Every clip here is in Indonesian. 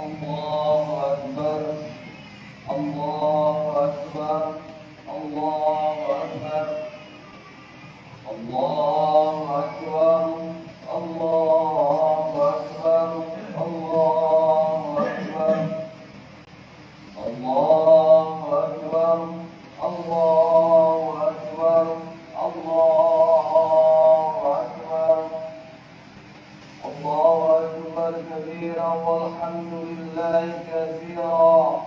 الله أكبر الله أكبر الله أكبر الله أكبر الله أكبر الله أكبر الله أكبر الله أكبر الله أكبر الله أكبر كبيرا والحمد لله كثيرا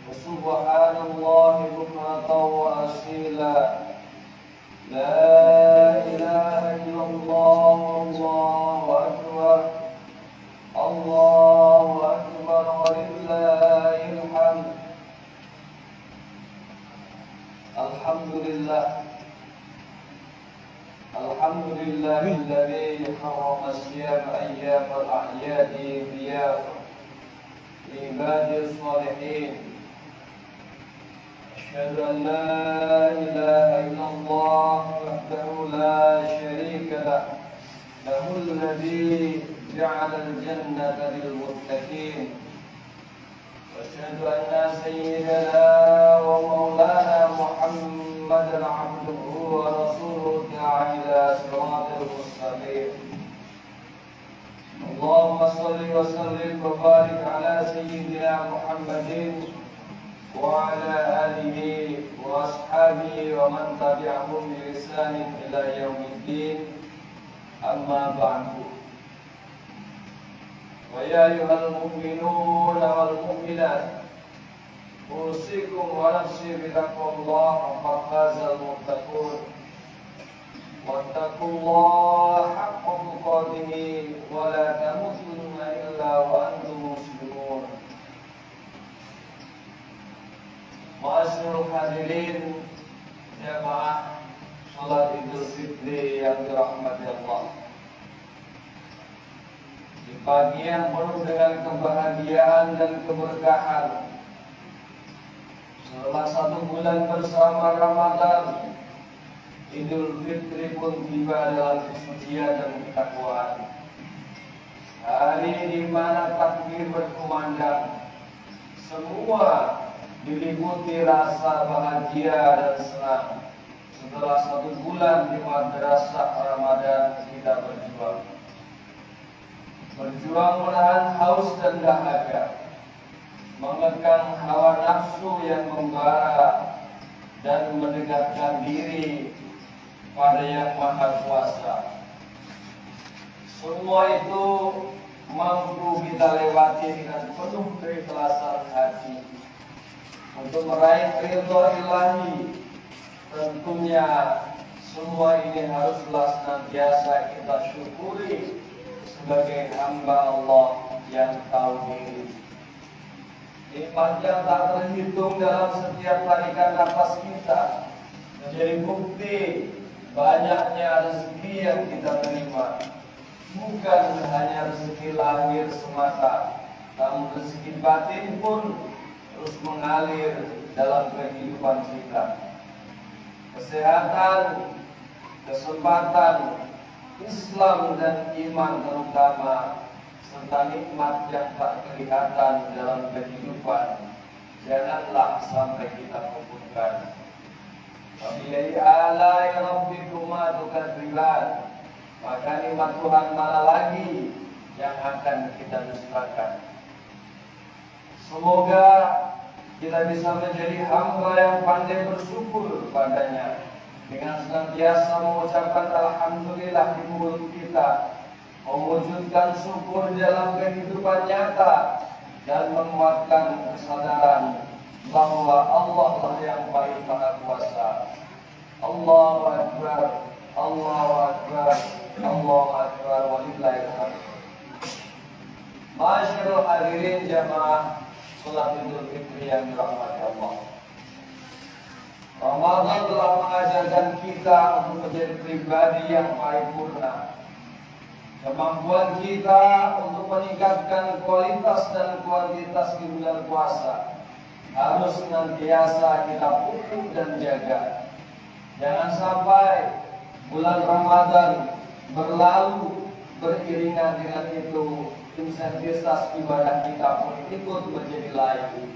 وسبحان الله بكرة وأصيلا لا إله إلا الله الله أكبر الله أكبر ولله الحمد. الحمد لله الحمد لله الذي حرم صيام أيام الأعياد ضياء لعباد الصالحين. أشهد أن لا إله إلا الله وحده لا شريك له له الذي جعل الجنة للمتقين. وأشهد أن سيدنا ومولانا محمدا عبده ورسوله داعي إلى صراط المستقيم. اللهم صل وسلم وبارك على سيدنا محمد وعلى آله وأصحابه ومن تبعهم بإحسان إلى يوم الدين. أما بعد. ويا أيها المؤمنون والمؤمنات أوصيكم ونفسي بتقوى الله فقد فاز المتقون. واتقوا الله حق تقاته ولا تموتن إلا وأنتم مسلمون. Ma'asyiral hadirin jamaah salat Idul Fitri yang dirahmati Allah. Di pagi yang penuh dengan kebahagiaan dan keberkahan, setelah 1 bulan bersama Ramadan, Idul Fitri pun tiba dalam kesucian dan ketakwaan. Hari di mana takbir berkumandang, semua diliputi rasa bahagia dan senang. Setelah 1 bulan di madrasah Ramadan kita berjuang menahan haus dan dahaga, mengekang hawa nafsu yang membara, dan mendekatkan diri pada Yang Maha Kuasa. Semua itu mampu kita lewati dengan penuh keikhlasan hati. Untuk meraih ridho ilahi, tentunya semua ini haruslah senantiasa kita syukuri sebagai hamba Allah yang tahu diri. Nikmat yang tak terhitung dalam setiap tarikan nafas kita menjadi bukti banyaknya rezeki yang kita terima. Bukan hanya rezeki lahir semata, namun rezeki batin pun terus mengalir dalam kehidupan kita. Kesehatan, kesempatan, Islam dan iman terutama, serta nikmat yang tak kelihatan dalam kehidupan, janganlah sampai kita lupakan. Wabillahi alai rabbikuma tukadziban. Maka nikmat Tuhan mana lagi yang akan kita dustakan? Semoga kita bisa menjadi hamba yang pandai bersyukur padanya, dengan senantiasa mengucapkan alhamdulillah di mulut kita, mewujudkan syukur dalam kehidupan nyata, dan menguatkan kesadaran bahwa Allah lah yang paling maha kuasa. Allahu Akbar, Allahu Akbar, Allahu Akbar, walillahil hamd. Ma'asyiral hadirin jamaah salat Idul Fitri yang dirahmati Allah. Ramadan telah mengajarkan kita untuk menjadi pribadi yang paripurna. Kemampuan kita untuk meningkatkan kualitas dan kuantitas di bulan puasa harus senantiasa kita pupuk dan jaga. Jangan sampai bulan Ramadan berlalu beriringan dengan itu intensitas ibadah kita pun ikut menjadi lain.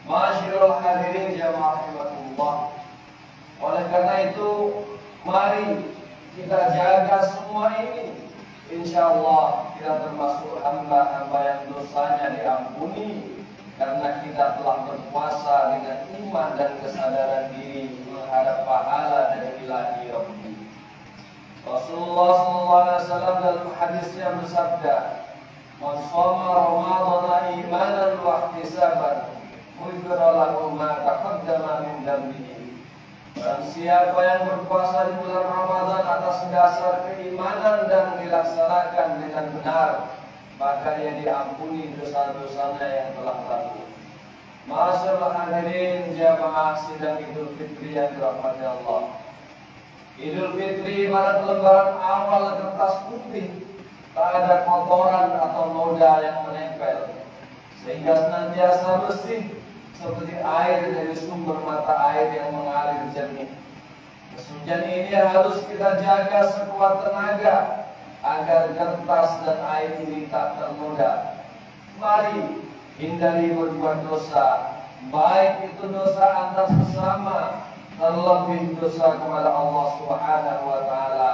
Masyarul hadirin jamaah rahimakumullah. Oleh karena itu, mari kita jaga semua ini. Insya Allah kita termasuk hamba-hamba yang dosanya diampuni karena kita telah berpuasa dengan iman dan kesadaran diri menghadap pahala dari ilahi Rabbi. Rasulullah SAW dalam hadisnya bersabda, "Man shoma Ramadhana imanan wa ihtisaban, ghufira lahu ma taqaddama min dhanbihi." Dan siapa yang berpuasa di bulan Ramadan atas dasar keimanan dan dilaksanakan dengan benar, maka ia diampuni dosa-dosanya yang telah lalu. Masyaallah hadirin jamaah sidang Idul Fitri yang dirahmati Allah. Idul Fitri pada lembaran awal kertas putih, tak ada kotoran atau noda yang menempel, sehingga senantiasa bersih seperti air dari sumber mata air yang mengalir jernih. Kesucian ini harus kita jaga sekuat tenaga agar kertas dan air ini tak ternoda. Mari hindari berbuat dosa, baik itu dosa antar sesama, terlebih dosa kepada Allah Subhanahu wa Ta'ala.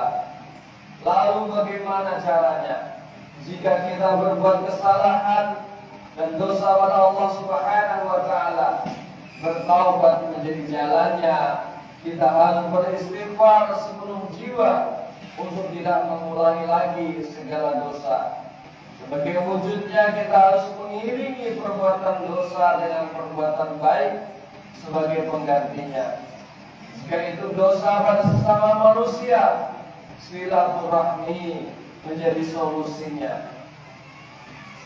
Lalu bagaimana caranya? Jika kita berbuat kesalahan dan dosa pada Allah Subhanahu wa Ta'ala, bertaubat menjadi jalannya. Kita harus beristighfar sepenuh jiwa untuk tidak mengulangi lagi segala dosa. Sebagai wujudnya kita harus mengiringi perbuatan dosa dengan perbuatan baik sebagai penggantinya. Jika itu dosa pada sesama manusia, silaturahmi menjadi solusinya.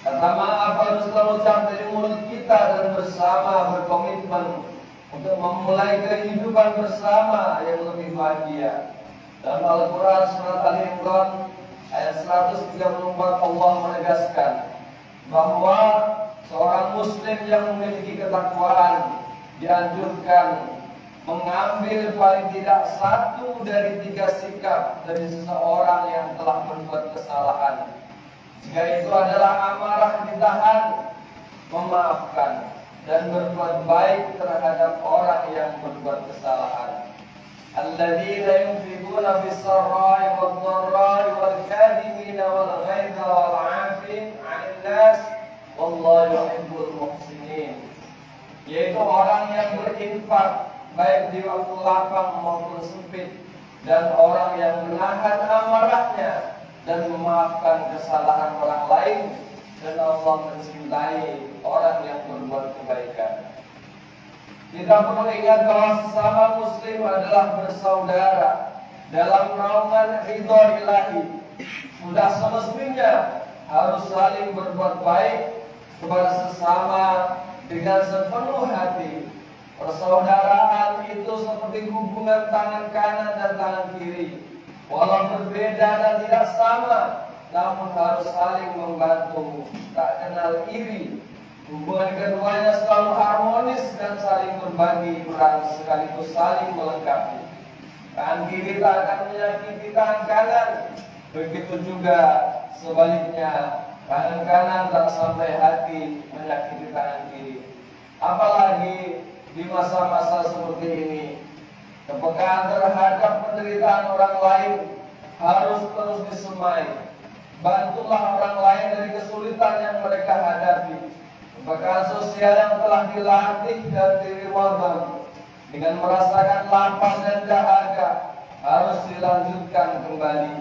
Kata maaf harus terucap dari mulut kita dan bersama berkomitmen untuk memulai kehidupan bersama yang lebih bahagia. Dalam Al-Quran surat Al-Imran ayat 134 Allah menegaskan bahwa seorang muslim yang memiliki ketakwaan dianjurkan mengambil paling tidak 1 dari 3 sikap dari seseorang yang telah berbuat kesalahan. Jika itu adalah amarah ditahan, memaafkan, dan berbuat baik terhadap orang yang berbuat kesalahan. Alladzina yunfiquna fis-sarra'i wad-dharra'i wal-kadhimina wal-ghaidha wal-'afina 'anil nas, wallahu yuhibbul muhsinin. Yaitu orang yang berinfak baik di waktu lapang maupun sempit, dan orang yang menahan amarahnya dan memaafkan kesalahan orang lain, dan Allah mencintai orang yang berbuat kebaikan. Kita perlu ingat bahwa sesama muslim adalah bersaudara dalam naungan ridho ilahi. Sudah semestinya harus saling berbuat baik kepada sesama dengan sepenuh hati. Persaudaraan itu seperti hubungan tangan kanan dan tangan kiri. Walau berbeda dan tidak sama, namun harus saling membantu, tak kenal iri. Hubungan keduanya selalu harmonis dan saling berbagi peran sekaligus saling melengkapi. Tangan kiri tak akan menyakiti tangan kanan, begitu juga sebaliknya, tangan kanan tak sampai hati menyakiti tangan kiri. Apalagi di masa-masa seperti ini, kepekaan terhadap penderitaan orang lain harus terus disemai. Bantulah orang lain dari kesulitan yang mereka hadapi. Kepekaan sosial yang telah dilatih dan direwardkan dengan merasakan lapar dan dahaga harus dilanjutkan kembali.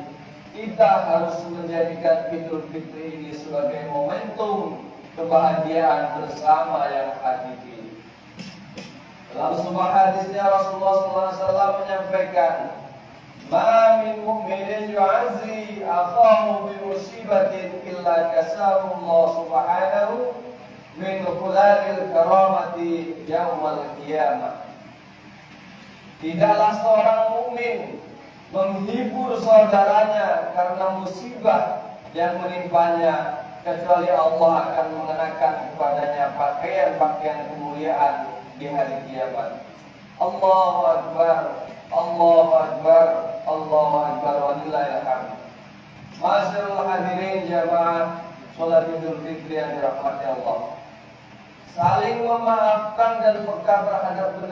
Kita harus menjadikan Idul Fitri ini sebagai momentum kebahagiaan bersama yang hakiki. Dalam sebuah hadisnya Rasulullah SAW menyampaikan, "Ma min mu'minin yu'azzi akhahu bi musibatin illa kasahu Allah Subhanahu min qulalil karamati yaumal qiyamah." Tidaklah seorang mukmin menghibur saudaranya karena musibah yang menimpanya, kecuali Allah akan mengenakan kepadanya pakaian-pakaian kemuliaan di hari kiamat. Allahu Akbar, Allahu Akbar, Allahu Akbar, walillahil hamd. Masyaallah hadirin jamaah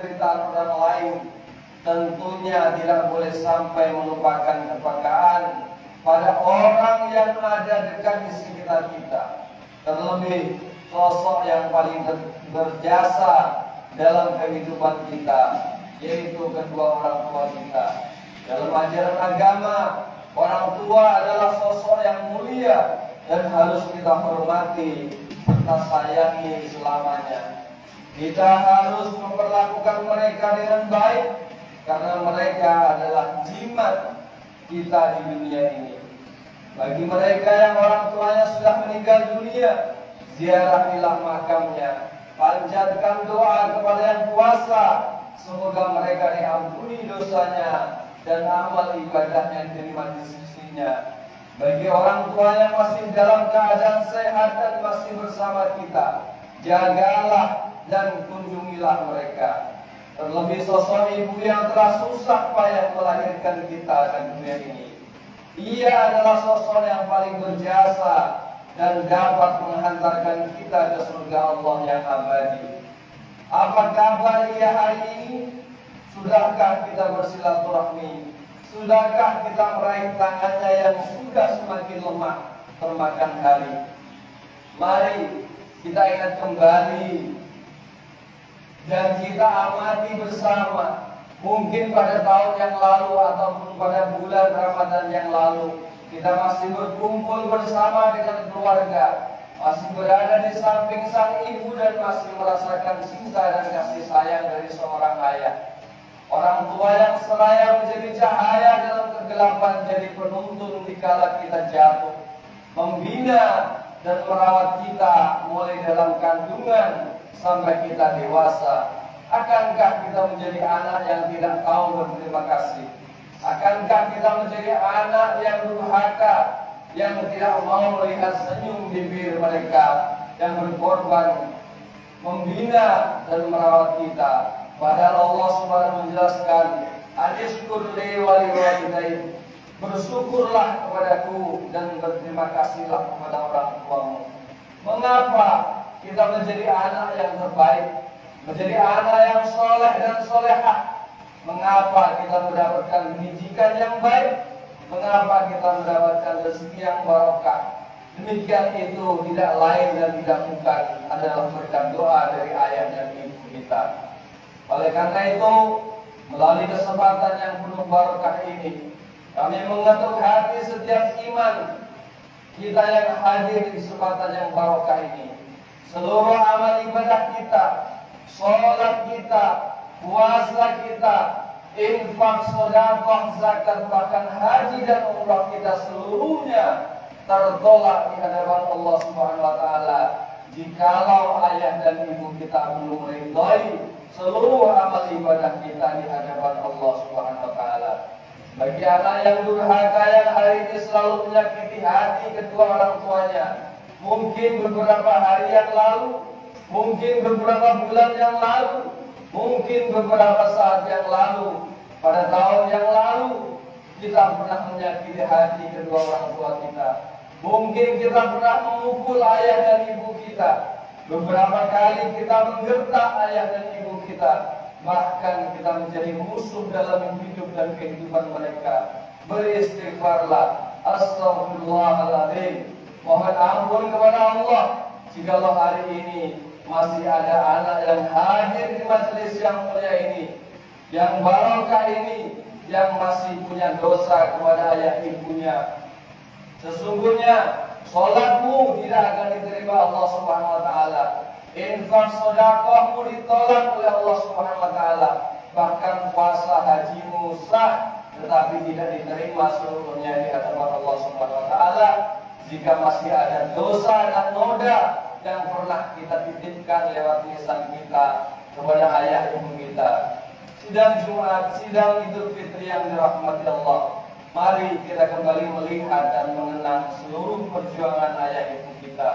penderitaan orang lain, tentunya tidak boleh sampai melupakan kepekaan pada orang yang ada dekat di sekitar kita. Terlebih sosok yang paling berjasa dalam kehidupan kita, yaitu kedua orang tua kita. Dalam ajaran agama, orang tua adalah sosok yang mulia dan harus kita hormati serta sayangi selamanya. Kita harus memperlakukan mereka dengan baik karena mereka adalah jimat kita di dunia ini. Bagi mereka yang orang tuanya sudah meninggal dunia, ziarahilah makamnya, panjatkan doa kepada yang kuasa, semoga mereka diampuni dosanya dan amal ibadahnya diterima di sisinya. Bagi orang tua yang masih dalam keadaan sehat dan masih bersama kita, jagalah dan kunjungilah mereka. Terlebih sosok ibu yang telah susah payah melahirkan kita ke dunia ini. Ia adalah sosok yang paling berjasa dan dapat menghantarkan kita ke surga Allah yang abadi. Apa kabar ia hari ini? Sudahkah kita bersilaturahmi? Sudahkah kita meraih tangannya yang sudah semakin lemah termakan hari? Mari kita ingat kembali dan kita amati bersama. Mungkin pada tahun yang lalu ataupun pada bulan Ramadan yang lalu, kita masih berkumpul bersama dengan keluarga, masih berada di samping sang ibu dan masih merasakan cinta dan kasih sayang dari seorang ayah. Orang tua yang seraya menjadi cahaya dalam kegelapan, jadi penuntun dikala kita jatuh, membina dan merawat kita mulai dalam kandungan sampai kita dewasa. Akankah kita menjadi anak yang tidak tahu berterima kasih? Akankah kita menjadi anak yang durhaka, yang tidak mau melihat senyum bibir mereka yang berkorban membina dan merawat kita? Padahal Allah Subhanahu menjelaskan, "Anishkur li wa liwalidayk." Bersyukurlah kepadaku dan berterima kasihlah kepada orang tuamu. Mengapa kita menjadi anak yang terbaik, menjadi anak yang soleh dan solehah? Mengapa kita mendapatkan pendidikan yang baik? Mengapa kita mendapatkan rezeki yang barokah? Demikian itu tidak lain dan tidak bukan adalah berkat doa dari ayah dan ibu kita. Oleh karena itu, melalui kesempatan yang penuh barokah ini, kami mengetuk hati setiap iman kita yang hadir di kesempatan yang barokah ini. Seluruh amal ibadah kita, sholat kita, puasa kita, infak, sedekah, zakat, bahkan haji dan umrah kita seluruhnya tertolak di hadapan Allah Subhanahu wa taala jikalau ayah dan ibu kita belum meridhai seluruh amal ibadah kita di hadapan Allah Subhanahu wa taala. Bagi anak yang durhaka yang hari ini selalu menyakiti hati kedua orang tuanya, mungkin beberapa hari yang lalu, mungkin beberapa bulan yang lalu, mungkin beberapa saat yang lalu, pada tahun yang lalu, kita pernah menyakiti hati kedua orang tua kita. Mungkin kita pernah memukul ayah dan ibu kita. Beberapa kali kita menggertak ayah dan ibu kita. Bahkan kita menjadi musuh dalam hidup dan kehidupan mereka. Beristighfarlah. Astaghfirullahaladzim. Mohon ampun kepada Allah jikalau hari ini masih ada anak yang hadir di majelis yang mulia ini, yang barokah ini, yang masih punya dosa kepada ayah ibunya. Sesungguhnya sholatmu tidak akan diterima Allah Subhanahu wa taala. Infak sedekahmu ditolak oleh Allah Subhanahu wa taala. Bahkan puasa hajimu sah tetapi tidak diterima seluruhnya di hadapan Allah Subhanahu wa taala jika masih ada dosa dan noda yang pernah kita titipkan lewat lisan kita kepada ayah ibu kita. Sidang Jumat, sidang Idul Fitri yang dirahmati Allah. Mari kita kembali melihat dan mengenang seluruh perjuangan ayah ibu kita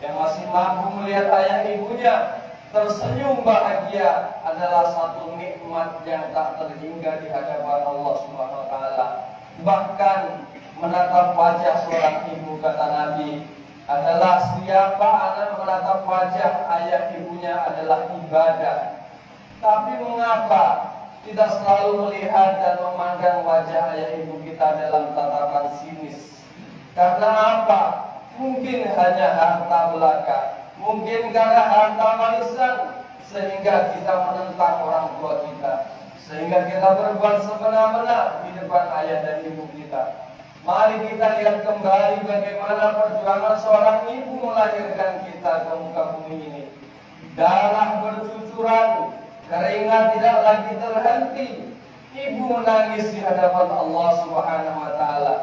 yang masih mampu melihat ayah ibunya tersenyum bahagia adalah satu nikmat yang tak terhingga di hadapan Allah Subhanahu wa taala. Bahkan menatap wajah seorang ibu, kata Nabi, adalah siapa anak menatap wajah ayah ibunya adalah ibadah. Tapi mengapa kita selalu melihat dan memandang wajah ayah ibu kita dalam tatapan sinis? Karena apa? Mungkin hanya harta belaka, mungkin karena harta warisan, sehingga kita menentang orang tua kita, sehingga kita berbuat semena-mena di depan ayah dan ibu kita. Mari kita lihat kembali bagaimana perjuangan seorang ibu melahirkan kita ke muka bumi ini. Darah bercucuran, keringat tidak lagi terhenti. Ibu menangis di hadapan Allah Subhanahu wa Ta'ala.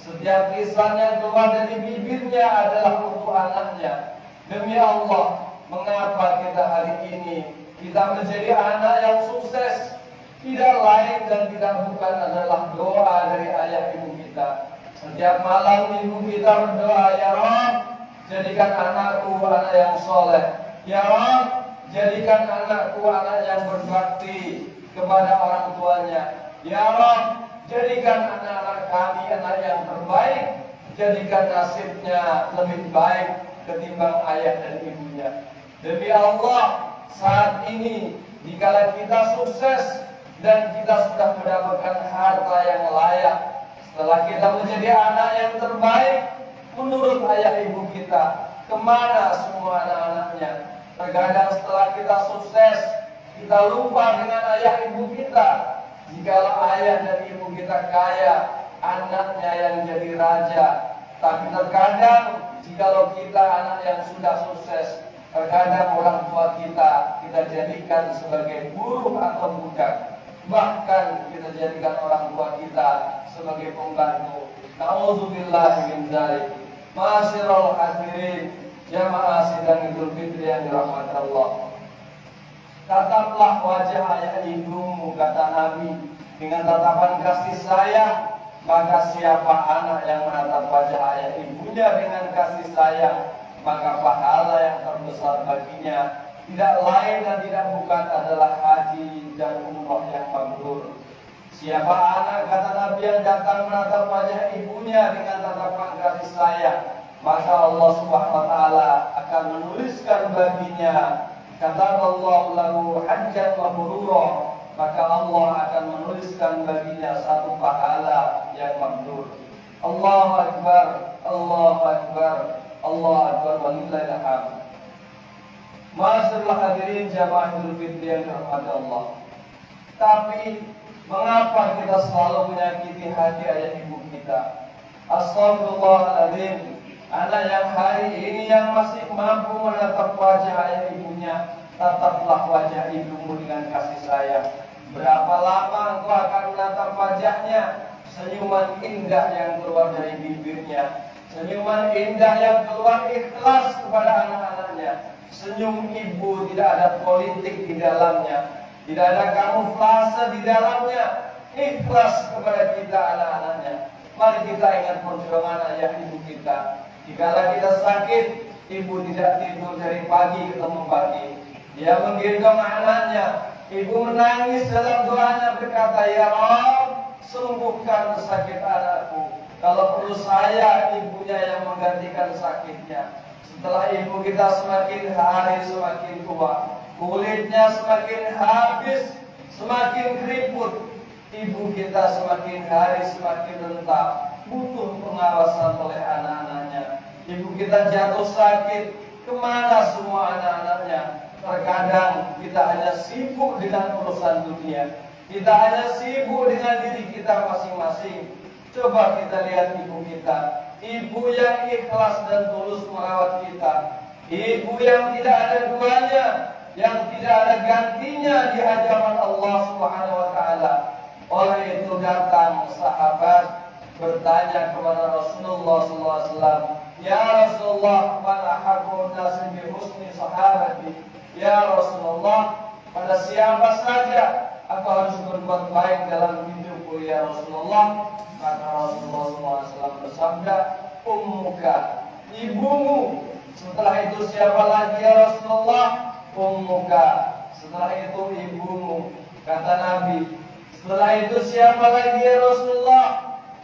Setiap lisan yang keluar dari bibirnya adalah untuk anaknya. Demi Allah, mengapa kita hari ini kita menjadi anak yang sukses? Tidak lain dan tidak bukan adalah doa dari ayah ibu kita. Setiap malam ibu kita berdoa, ya Rabb, jadikan anakku anak yang soleh. Ya Rabb, jadikan anakku anak yang berbakti kepada orang tuanya. Ya Rabb, jadikan anak-anak kami anak yang terbaik. Jadikan nasibnya lebih baik ketimbang ayah dan ibunya. Demi Allah, saat ini dikala kita sukses dan kita sudah mendapatkan harta yang layak, setelah kita menjadi anak yang terbaik menurut ayah ibu kita, kemana semua anak-anaknya? Terkadang setelah kita sukses, kita lupa dengan ayah ibu kita. Jikalau ayah dan ibu kita kaya, anaknya yang jadi raja. Tapi terkadang jikalau kita anak yang sudah sukses, terkadang orang tua kita jadikan sebagai buruh atau budak. Bahkan kita jadikan orang tua kita sebagai pembantu. Nauzubillah min dzalik. Ma'asyiral hadirin, jamaah sidang Idul Fitri yang dirahmati Allah. Tataplah wajah ayah ibumu, kata Nabi, dengan tatapan kasih sayang. Maka siapa anak yang menatap wajah ayah ibunya dengan kasih sayang, maka pahala yang terbesar baginya tidak lain dan tidak bukan adalah haji dan umroh yang mabrur. Siapa anak, kata Nabi, yang datang menatap wajah ibunya dengan tatapan kasih sayang, maka Allah Subhanahu wa Ta'ala akan menuliskan baginya, kata Allah, lahu hajjan mabrura, maka Allah akan menuliskan baginya satu pahala yang mabrur. Allahu Akbar, Allahu Akbar, Allahu Akbar, walillahil hamd. Ma'asyiral hadirin, jamaah Idul Fitri yang dirahmati Allah. Tapi mengapa kita selalu menyakiti hati ayah ibu kita? Astagfirullahaladzim. Anak yang hari ini yang masih mampu menatap wajah ayah ibunya, tataplah wajah ibumu dengan kasih sayang. Berapa lama engkau akan menatap wajahnya? Senyuman indah yang keluar dari bibirnya, senyuman indah yang keluar ikhlas kepada anak-anaknya. Senyum ibu tidak ada politik di dalamnya, tidak ada kamuflase di dalamnya, ikhlas kepada kita anak-anaknya. Mari kita ingat perjuangan ayah ibu kita. Jikalau kita sakit, ibu tidak tidur dari pagi ketemu pagi. Dia menggendong anaknya. Ibu menangis dalam doanya berkata, ya Rabb, sembuhkan sakit anakku. Kalau perlu saya, ibunya yang menggantikan sakitnya. Setelah ibu kita semakin hari semakin tua, kulitnya semakin habis, semakin keriput, ibu kita semakin hari semakin rentah, butuh pengawasan oleh anak-anaknya. Ibu kita jatuh sakit, kemana semua anak-anaknya? Terkadang kita hanya sibuk dengan urusan dunia, kita hanya sibuk dengan diri kita masing-masing. Coba kita lihat ibu kita, ibu yang ikhlas dan tulus merawat kita, ibu yang tidak ada duanya, yang tidak ada gantinya di hadapan Allah Subhanahu wa Ta'ala. Oleh itu datang sahabat bertanya kepada Rasulullah SAW, ya Rasulullah, man ahabbun nasi bi husni sahabati? Ya Rasulullah, pada siapa saja aku harus berbuat baik dalam hidupku ya Rasulullah? Maka Rasulullah SAW bersabda, ummuka, ibumu. Setelah itu siapa lagi ya Rasulullah? Ummuka. Setelah itu ibumu. Kata Nabi, setelah itu siapa lagi ya Rasulullah?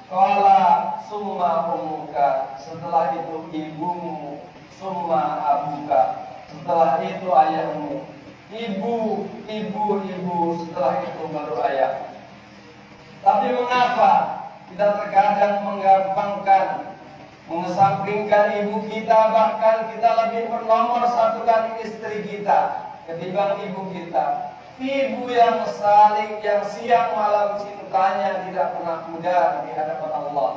Qala summa ummuka. Setelah itu ibumu, summa abuka. Setelah itu ayahmu. ibu, setelah itu baru ayah. Tapi mengapa kita terkadang menggampangkan, mengesampingkan ibu kita, bahkan kita lebih bernomor satukan istri kita ketimbang ibu kita. Ibu yang siang malam cintanya tidak pernah pudar di hadapan Allah.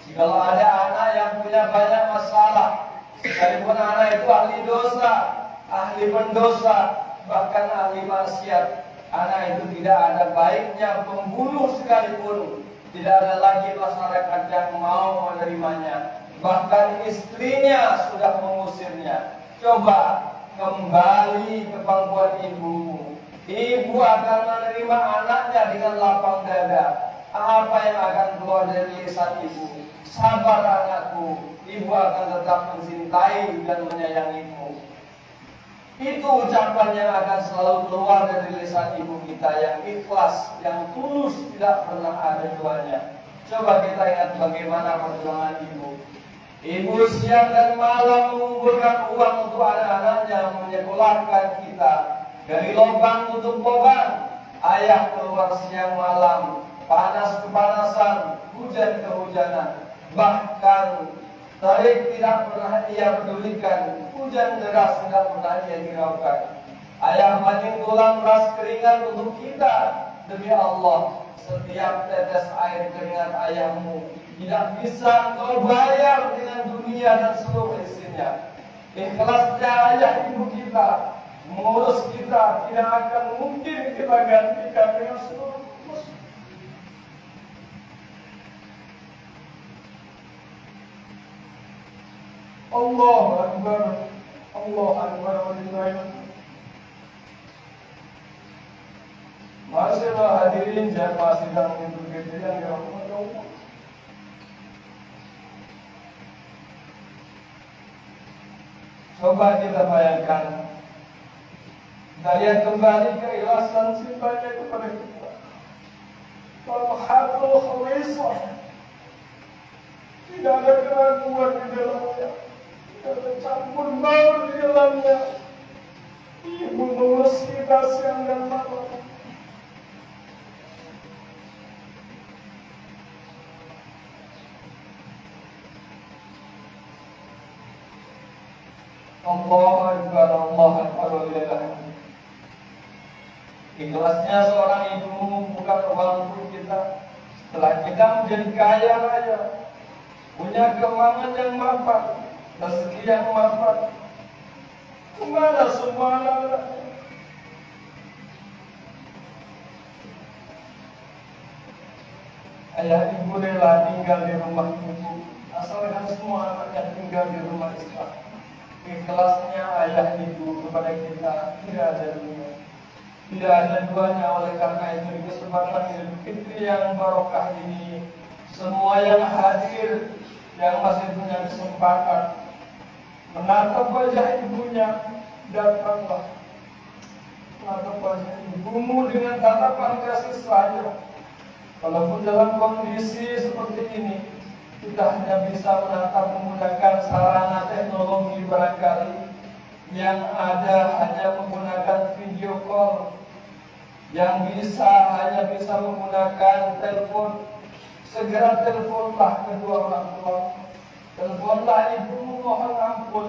Jikalau ada anak yang punya banyak masalah, sekalipun anak itu ahli dosa, ahli pendosa, bahkan ahli maksiat, anak itu tidak ada baiknya, pembunuh sekalipun, tidak ada lagi masyarakat yang mau menerimanya. Bahkan istrinya sudah mengusirnya. Coba kembali ke pangkuan ibumu. Ibu akan menerima anaknya dengan lapang dada. Apa yang akan keluar dari lisan ibu? Sabar anakku, ibu akan tetap mencintai dan menyayangimu. Itu ucapan yang akan selalu keluar dari lisan ibu kita, yang ikhlas, yang tulus, tidak pernah ada duanya. Coba kita ingat bagaimana perjuangan ibu. Ibu siang dan malam mengumpulkan uang untuk anak-anaknya, menyekolahkan kita. Dari lubang tutup lubang, ayah keluar siang malam, panas kepanasan, hujan kehujanan. Bahkan tarik tidak pernah ia pedulikan, hujan deras tidak pernah ia hiraukan. Ayah banting tulang beras keringat untuk kita. Demi Allah, setiap tetes air keringat ayahmu tidak bisa engkau bayar dengan dunia dan seluruh isinya. Ikhlasnya ayah ibu kita mengurus kita tidak akan mungkin kita gantikan dengan seluruh muslim. Allahu Akbar, Allahu Akbar, walillahilhamd. Masyaallah hadirin jamaah sidang Idul Fitri yang dirahmati Allah. Coba kita bayangkan, kita lihat kembali keikhlasan cintanya kepada kita. Al-Haqqul Khalisah, tidak ada keraguan di dalamnya, tidak ada campur baur di dalamnya. Ibu mengurus kita siang dan malam. Allahu Akbar, Allahu Akbar, walillahilhamd. Ikhlasnya seorang ibu mengumpulkan uang untuk kita. Setelah kita menjadi kaya raya, punya keuangan yang mapan, rezeki yang mapan, kemana semua anak-anak? Ayah ibu rela tinggal di rumah ibu, asalkan semua anaknya tinggal di rumah Islam. Ikhlasnya ayah ibu kepada kita tidak ada dunia, tidak ada duanya. Oleh karena itu di kesempatan Idul Fitri yang barokah ini, semua yang hadir, yang masih punya kesempatan menatap wajah ibunya, datanglah menatap wajah ibumu dengan tatapan kasih sayang. Walaupun dalam kondisi seperti ini, kita hanya bisa menatap menggunakan sarana teknologi barangkali, yang ada hanya menggunakan video call, yang hanya bisa menggunakan telepon. Segera teleponlah kedua orang tua, teleponlah ibu, mohon ampun.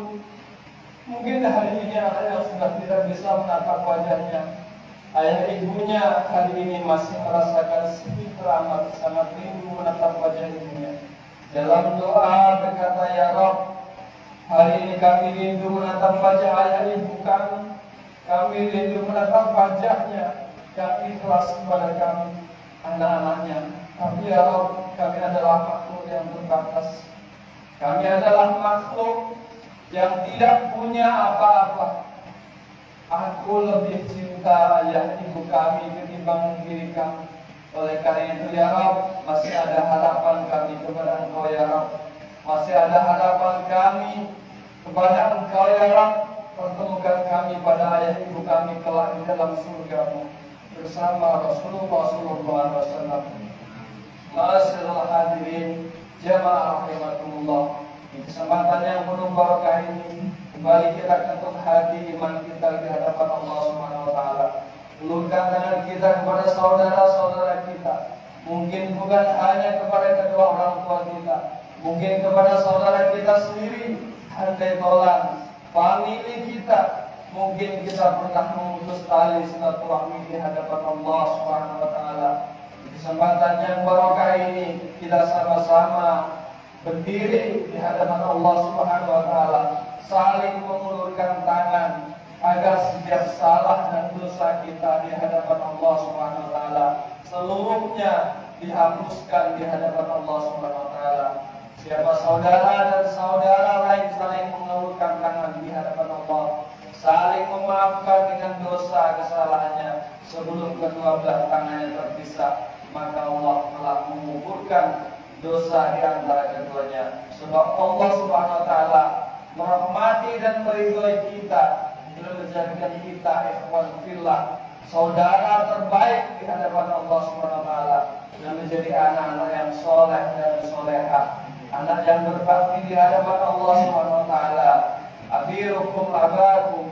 Mungkin hari ini ada yang sudah tidak bisa menatap wajahnya. Ayah ibunya hari ini masih merasakan sedih teramat, sangat rindu menatap wajah ibunya. Dalam doa berkata, ya Rabb, hari ini kami rindu menatap wajah ayah ibu kami rindu menatap wajahnya yang ikhlas kepada kami, anak-anaknya. Tapi ya Rabb, kami adalah makhluk yang terbatas. Kami adalah makhluk yang tidak punya apa-apa. Aku lebih cinta ayah ibu kami ketimbang diri kami. Oleh karena itu ya Rabb, masih ada harapan kami kepada Engkau ya Rabb. Masih ada harapan kami kepada Engkau ya Rabb. Pertemukan kami pada ayah ibu kami kelak di dalam surga-Mu bersama Rasulullah SAW. Masyaallah hadirin jamaah rahimakumullah. Di kesempatan yang penuh barakah ini, kembali kita ketuk hati iman kita di hadapan Allah Subhanahu wa Ulurkan tangan kita kepada saudara-saudara kita. Mungkin bukan hanya kepada kedua orang tua kita, mungkin kepada saudara kita sendiri, handai tolan, famili kita. Mungkin kita pernah memutus tali silaturahmi di hadapan Allah Subhanahu wa taala. Di kesempatan yang barokah ini kita sama-sama berdiri di hadapan Allah Subhanahu wa taala, saling mengulurkan tangan agar setiap salah dan dosa kita di hadapan Allah Subhanahu wa taala seluruhnya dihapuskan di hadapan Allah Subhanahu wa taala. Siapa saudara dan saudara lain saling mengulurkan tangan di hadapan Allah, saling memaafkan dengan dosa kesalahannya sebelum kedua belah tangannya terpisah, maka Allah telah menguburkan dosa di antara keduanya. Sebab Allah Subhanahu wa taala merahmati dan meridhoi kita, menjadikan kita ikhwan fillah, saudara terbaik di hadapan Allah Subhanahu wa taala, dan menjadi anak-anak yang soleh dan solehah, anak yang berbakti di hadapan Allah Subhanahu wa taala. Abirukum abakum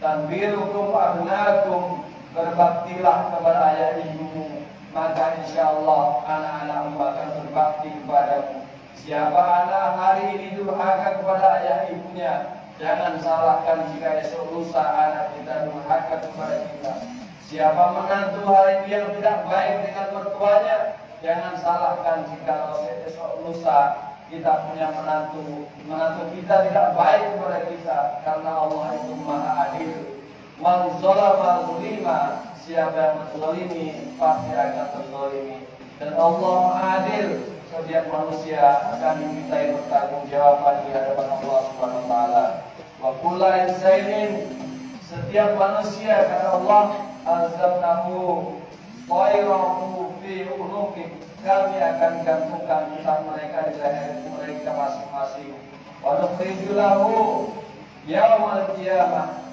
tanbirukum abnakum, berbaktilah kepada ayah ibumu, maka insyaallah anak-anakmu akan berbakti kepadamu. Siapa anak hari ini durhaka kepada ayah ibunya, jangan salahkan jika esok lusa anak kita durhaka kepada kita. Siapa menantu hari ini yang tidak baik dengan mertuanya, jangan salahkan jika esok lusa kita punya menantu kita tidak baik kepada kita, karena Allah itu Maha Adil. Man zalama zulima, siapa yang menzalimi pasti akan terzalimi. Dan Allah adil, setiap manusia akan dimintai pertanggungjawaban di hadapan Allah Subhanahu wa taala. Wa kullu insanin, setiap manusia kata Allah, azabnahu tayrahu fi unuqi, kami akan gantungkan kisah mereka di leher mereka masing-masing. Wa nukhrijulahu yaumal qiyamah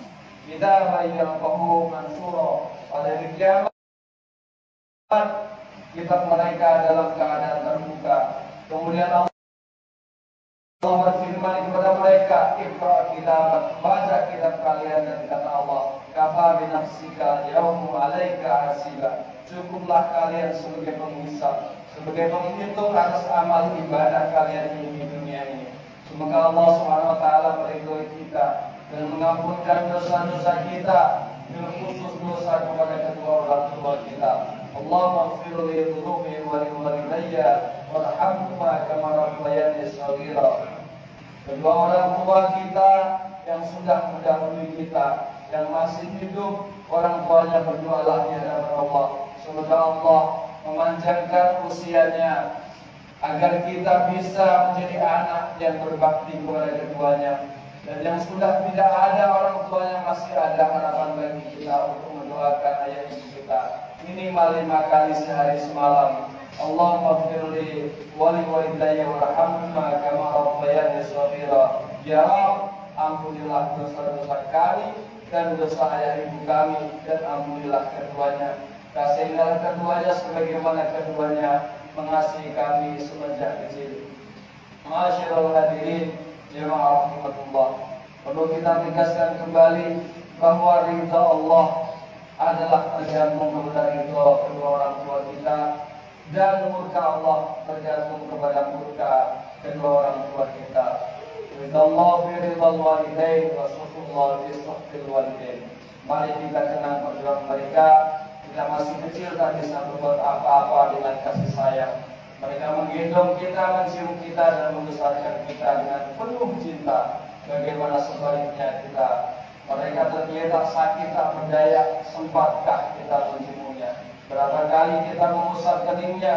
kitabah yalqahu mansura, pada hari kiamat kitab mereka dalam keadaan terbuka. Kemudian Allah berfirman kepada mereka, Iqra kitabak, baca kitab kalian, dan kata Allah, kafa bi nafsika yawma alaika hasiba, cukuplah kalian sebagai penghisab, sebagai penghitung atas amal ibadah kalian di dunia ini. Semoga Allah Subhanahu wa taala meridhoi kita dan mengampunkan dosa-dosa kita, terkhusus dosa kepada kedua orang tua kita. Allahumma ighfir li dhunubi wa li walidayya warhamhuma kama rabbayani shaghira. Kedua orang tua kita yang sudah mendahului kita, yang masih hidup, orang tuanya berdoalah di hadapan Allah. Semoga Allah memanjangkan usianya agar kita bisa menjadi anak yang berbakti kepada keduanya. Dan yang sudah tidak ada orang tuanya, masih ada harapan bagi kita untuk mendoakan ayah ibu kita minimal 5 kali sehari semalam. Allahumma ighfirli wa li walidayya warhamhuma kama rabbayani shaghira. Ya Rabb, ampunilah dosa-dosa kami dan dosa ayah ibu kami, dan ampunilah keduanya. Kasihilah keduanya sebagaimana keduanya mengasihi kami semenjak kecil. Masyaallah hadirin jemaah rahmatullah, perlu kita tegaskan kembali bahwa ridha Allah adalah tergantung kepada ridha kedua orang tua kita, dan murka Allah tergantung kepada murka kedua orang tua kita. Ridha Allah fi ridhal walidain wa sukhullah fi sukhil walidain. Mari kita kenang perjuangan mereka. Kita masih kecil tak bisa berbuat apa-apa dengan kasih sayang. Mereka menggendong kita, mencium kita, dan membesarkan kita dengan penuh cinta. Bagaimana sebaliknya kita, mereka ternyata sakit tak berdaya, sempatkah kita menjenguknya? Berapa kali kita mengusap keningnya,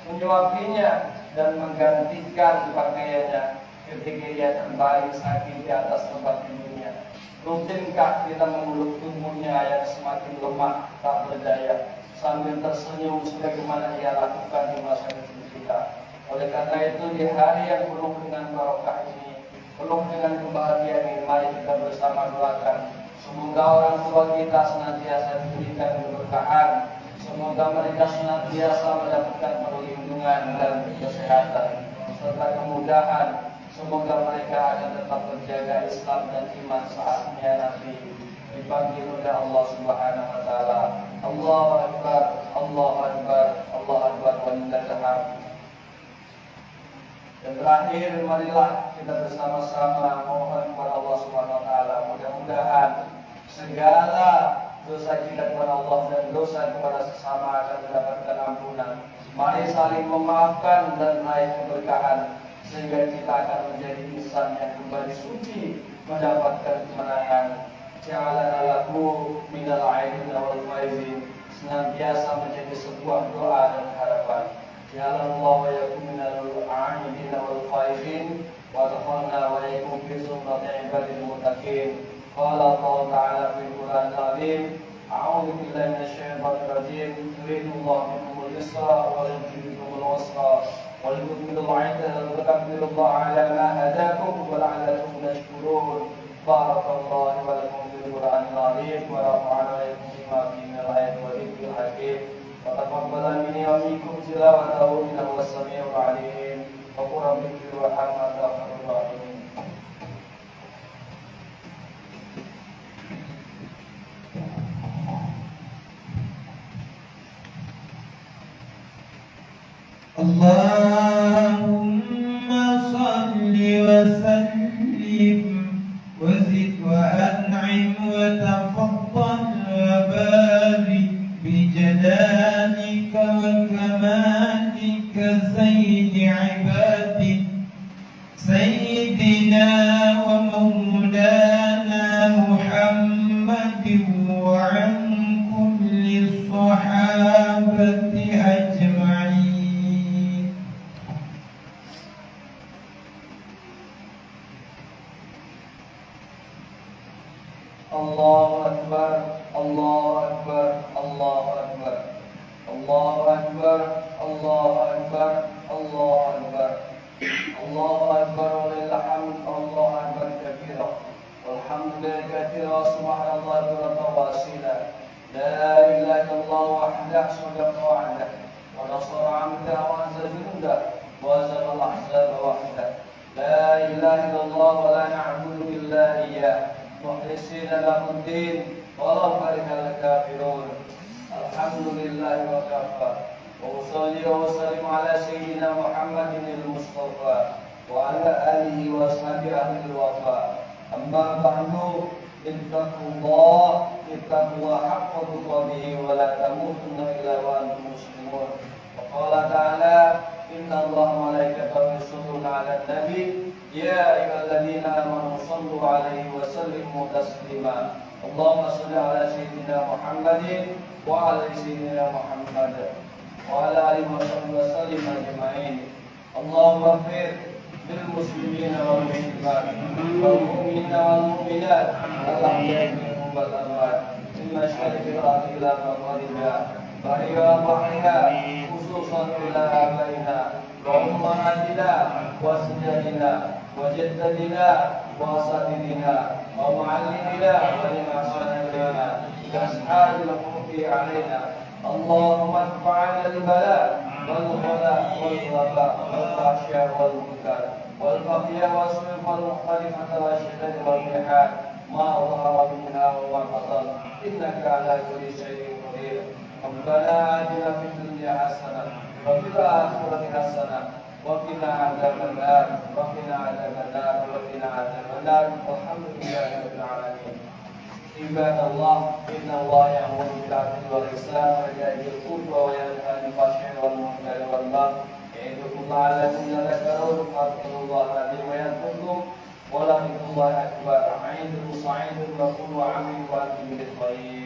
menyuapinya, dan menggantikan pakaiannya ketika ia kembali sakit di atas tempat tidurnya? Rutinkah kita memeluk tubuhnya yang semakin lemah, tak berdaya, sambil tersenyum sebagaimana ia lakukan di masa kecil kita? Oleh karena itu, di hari yang penuh dengan barokah ini, penuh dengan kebahagiaan ini, mari kita bersama doakan semoga orang tua kita senantiasa diberikan keberkahan, semoga mereka senantiasa mendapatkan perlindungan dan kesehatan serta kemudahan. Semoga mereka akan tetap menjaga Islam dan iman saatnya nanti. dipanggil oleh Allah Subhanahu wa taala. Allahu akbar, Allahu akbar, Allahu akbar walillahil hamd. Dan terakhir, marilah kita bersama-sama mohon kepada Allah Subhanahu wa taala, mudah-mudahan segala dosa kita kepada Allah dan dosa kepada sesama akan mendapatkan ampunan. Mari saling memaafkan dan raih keberkahan, sehingga kita akan menjadi insan yang kembali suci, mendapatkan kemenangan. Ja'alana lahu minal aidina wal faizin, senantiasa menjadi sebuah doa dan harapan. Ja'alallahu wa yakum minal aidina wal faizin, wa adkhalna wa yakum fi zumrati ibadil muttaqin. Qala Allah Ta'ala fil Qur'an al-Azim, a'udzu billahi minasy syaithanir rajim, yuridullahu bikumul yusra wa yuridu bikumul usra wa yutimmu al-'iddata wa tukabbiru Allah 'ala ma hadakum wa la'allakum tashkurun. Barakallahu wa lakum fil Qur'an al-Azim wa nafa'ana wa iyyakum bima fihi min al-ayati wa dhikril hakim. Wa taqabbal minni wa minkum tilawatahu innahu was-sami'ul 'alim. Wa qul rabbi ighfir warham anta khairur rahimin. Allahumma salli wa sallim wa zid wa an'im wa tafaddal wa barik bi jalalika wa kamalika sayyidi ibadik sayyidina wa maulana Muhammadin wa an kulli sahabati ajma'in. Allahu akbar, Allahu akbar, Allahu akbar. Allahu akbar, Allahu akbar, Allahu akbar. Allahu akbar walillahil hamd, Allahu akbar katsira. Walhamdulillahi katsira, subhanallahi wa wasila. La ilaha illallah wahdahu sadaqa wa'dah. Wa nasara 'abdahu wa anzala jundah wa zala al-ahzaba wahdah. La ilaha illallah wa la na'budu illa iyyah. مخلصين له الدين ولو كره الكافرون. الحمد لله وكفى وأصلي وأسلم على سيدنا محمد المصطفى وعلى آله وأصحابه أهل الوفاء. أما بعد اتقوا الله حق تقاته ولا تموتن إلا وأنتم مسلمون. وقال تعالى إن الله وملائكته يصلون على النبي يا أيها الذين آمنوا صلوا عليه وسلموا تسليما. اللهم صل على سيدنا محمد وعلى سيدنا محمد وعلى آله وصحبه وسلم أجمعين. اللهم اغفر للمسلمين والمسلمات والمؤمنين والمؤمنات الأحياء منهم والأموات من مشارق الأرض إلى مغاربها بحرها وبحرها خصوصا إلى آبائنا وأمهاتنا وأسجادنا وجدتنا وأساتذتنا ومعلمنا ولمن سنتنا كأصحاب الحقوق علينا. اللهم ادفع عنا البلاء والغلاء والغباء والفحشاء والمنكر والبغي والسوء والمختلفة والشدة والمحال ما ظهر منها وما بطن إنك على كل شيء قدير. ربنا آتنا في الدنيا حسنة وفي الآخرة حسنة وقنا عذاب النار وقنا عذاب النار وقنا عذاب النار. والحمد لله رب العالمين. عباد الله إن الله يأمر بالعدل والإحسان وإيتاء ذي القربى وينهى عن الفحشاء والمنكر والبغي يعظكم لعلكم تذكرون. فاذكروا الله العظيم يذكركم ولذكر الله أكبر. أعيذكم سعيد وقولوا عمل وأنتم بالخير.